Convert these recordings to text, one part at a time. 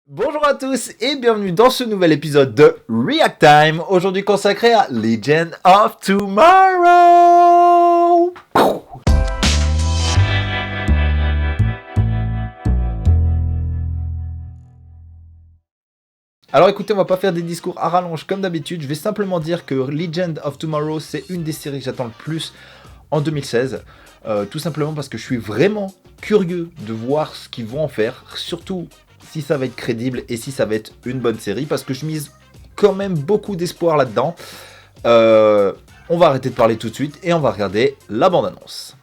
Bonjour à tous et bienvenue dans ce nouvel épisode de React Time, aujourd'hui consacré à Legend of Tomorrow. Alors écoutez, on va pas faire des discours à rallonge comme d'habitude, je vais simplement dire que Legend of Tomorrow c'est une des séries que j'attends le plus en 2016, tout simplement parce que je suis vraiment curieux de voir ce qu'ils vont en faire, surtout si ça va être crédible et si ça va être une bonne série, parce que je mise quand même beaucoup d'espoir là-dedans. On va arrêter de parler tout de suite et on va regarder la bande-annonce.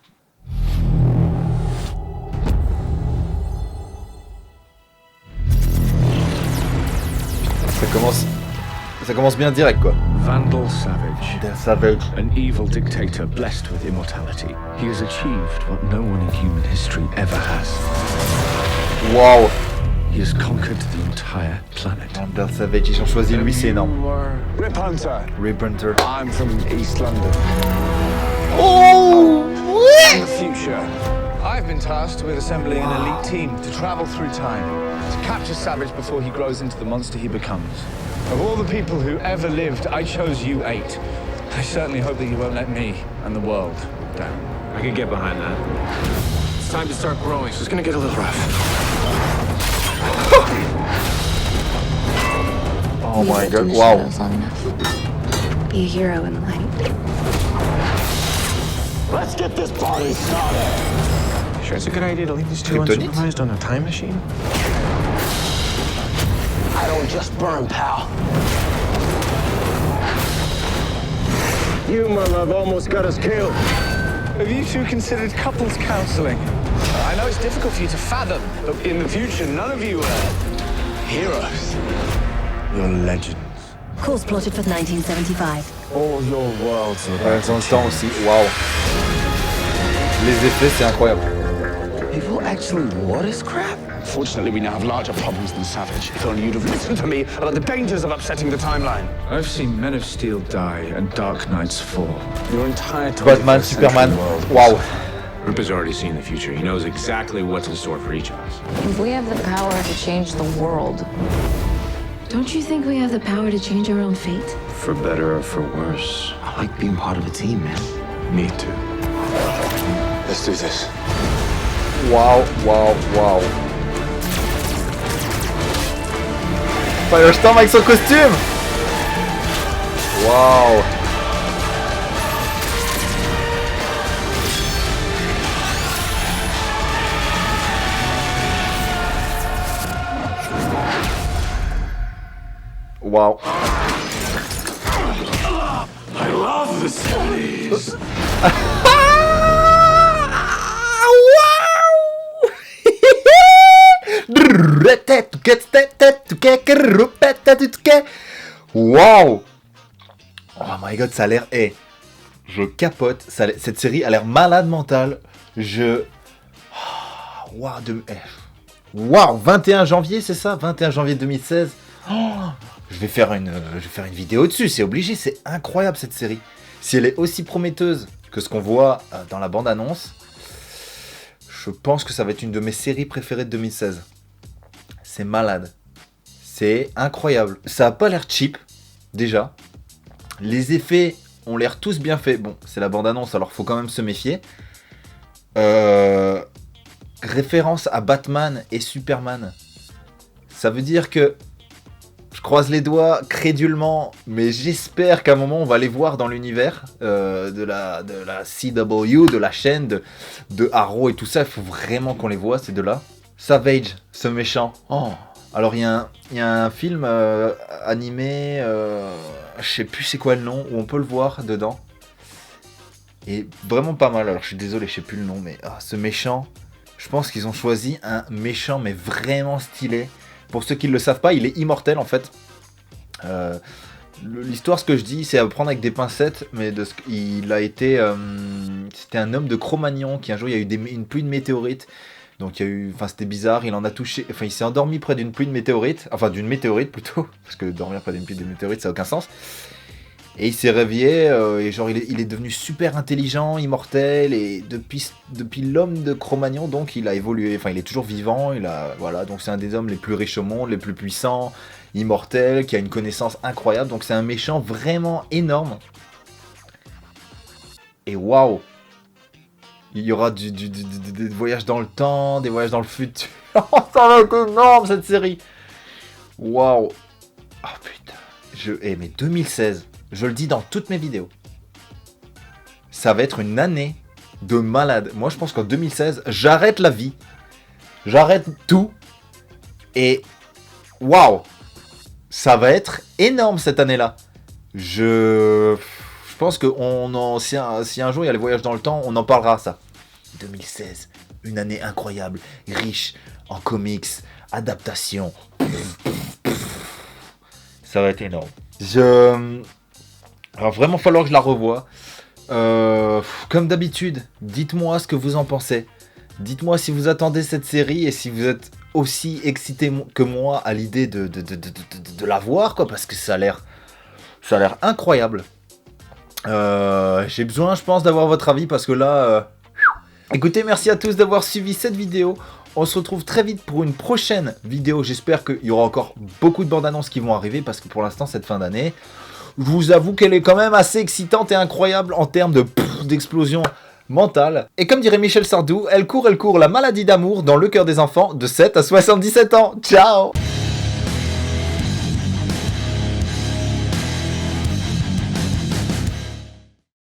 Ça commence bien direct quoi. Vandal Savage. Vandal Savage. An evil dictator blessed with immortality. He has achieved what no one in human history ever has. Wow. He has conquered the entire planet. Vandal Savage, ils ont choisi lui, c'est énorme. Rip Hunter. Rip Hunter. I'm from East London. Oh! In the future, I've been tasked with assembling an elite team to travel through time, to capture Savage before he grows into the monster he becomes. Of all the people who ever lived, I chose you 8. I certainly hope that you won't let me and the world down. I can get behind that. It's time to start growing, so it's gonna get a little rough. Oh my god, wow. Be a hero in the light. Let's get this party started! Sure it's a good idea to leave these two Kryptonite? unsupervised on a time machine? I don't just burn, pal. You, my love, almost got us killed. Have you two considered couples counseling? I know it's difficult for you to fathom, but in the future, none of you are heroes. You're legends. Course plotted for 1975. All your worlds are Ouais, dans le temps aussi, waouh. Les effets, c'est incroyable. People actually war this crap? Fortunately, we now have larger problems than Savage. If only you'd have listened to me about the dangers of upsetting the timeline. I've seen Men of Steel die and Dark Knights fall. Your entire Batman, 21st Superman, century world. waouh. Rip has already seen the future. He knows exactly what's in store for each of us. If we have the power to change the world, Don't you think we have the power to change our own fate? For better or for worse. I like being part of a team, man. Me too. Let's do this. Waouh, waouh, waouh. Firestorm avec son costume. Waouh. Waouh. I love the cities. Wow! Oh my god, ça a l'air... je capote. Cette série a l'air malade mentale. Wow, 21 janvier, c'est ça? 21 janvier 2016. Je vais faire une vidéo dessus, c'est obligé. C'est incroyable cette série. Si elle est aussi prometteuse que ce qu'on voit dans la bande-annonce, je pense que ça va être une de mes séries préférées de 2016. C'est malade. C'est incroyable. Ça a pas l'air cheap, déjà. Les effets ont l'air tous bien faits. Bon, c'est la bande-annonce, alors faut quand même se méfier. Référence à Batman et Superman. Ça veut dire que je croise les doigts crédulement, mais j'espère qu'à un moment on va les voir dans l'univers de la CW, de la chaîne, de Arrow et tout ça. Il faut vraiment qu'on les voit, ces deux-là. Savage, ce méchant. Oh. Alors il y a un film animé, je sais plus c'est quoi le nom, où on peut le voir dedans. Et vraiment pas mal. Alors je suis désolé, je sais plus le nom, mais ce méchant, je pense qu'ils ont choisi un méchant mais vraiment stylé. Pour ceux qui ne le savent pas, il est immortel en fait. L'histoire, ce que je dis, c'est à prendre avec des pincettes, mais il a été... c'était un homme de Cro-Magnon qui un jour, il y a eu une pluie de météorites. Donc il y a eu... Enfin, c'était bizarre, il en a touché... Enfin, il s'est endormi près d'une pluie de météorites. Enfin, d'une météorite plutôt. Parce que dormir près d'une pluie de météorites, ça n'a aucun sens. Et il s'est réveillé, et genre il est devenu super intelligent, immortel, et depuis l'homme de Cro-Magnon, donc il a évolué, enfin il est toujours vivant, voilà, donc c'est un des hommes les plus riches au monde, les plus puissants, immortel, qui a une connaissance incroyable, donc c'est un méchant vraiment énorme. Et waouh! Il y aura des voyages dans le temps, des voyages dans le futur. Ça va être énorme cette série! Waouh! Oh putain! Mais 2016, je le dis dans toutes mes vidéos. Ça va être une année de malade. Moi je pense qu'en 2016, j'arrête la vie. J'arrête tout. Et waouh! Ça va être énorme cette année-là. Je pense que si un jour il y a les voyages dans le temps, on en parlera ça. 2016, une année incroyable, riche en comics, adaptation. Ça va être énorme. Alors vraiment falloir que je la revoie. Comme d'habitude, dites-moi ce que vous en pensez. Dites-moi si vous attendez cette série et si vous êtes aussi excité que moi à l'idée de la voir, quoi, parce que ça a l'air incroyable. J'ai besoin, je pense, d'avoir votre avis parce que là... Écoutez, merci à tous d'avoir suivi cette vidéo. On se retrouve très vite pour une prochaine vidéo. J'espère qu'il y aura encore beaucoup de bandes annonces qui vont arriver parce que pour l'instant, cette fin d'année, je vous avoue qu'elle est quand même assez excitante et incroyable en termes d'explosion mentale. Et comme dirait Michel Sardou, elle court la maladie d'amour dans le cœur des enfants de 7 à 77 ans. Ciao!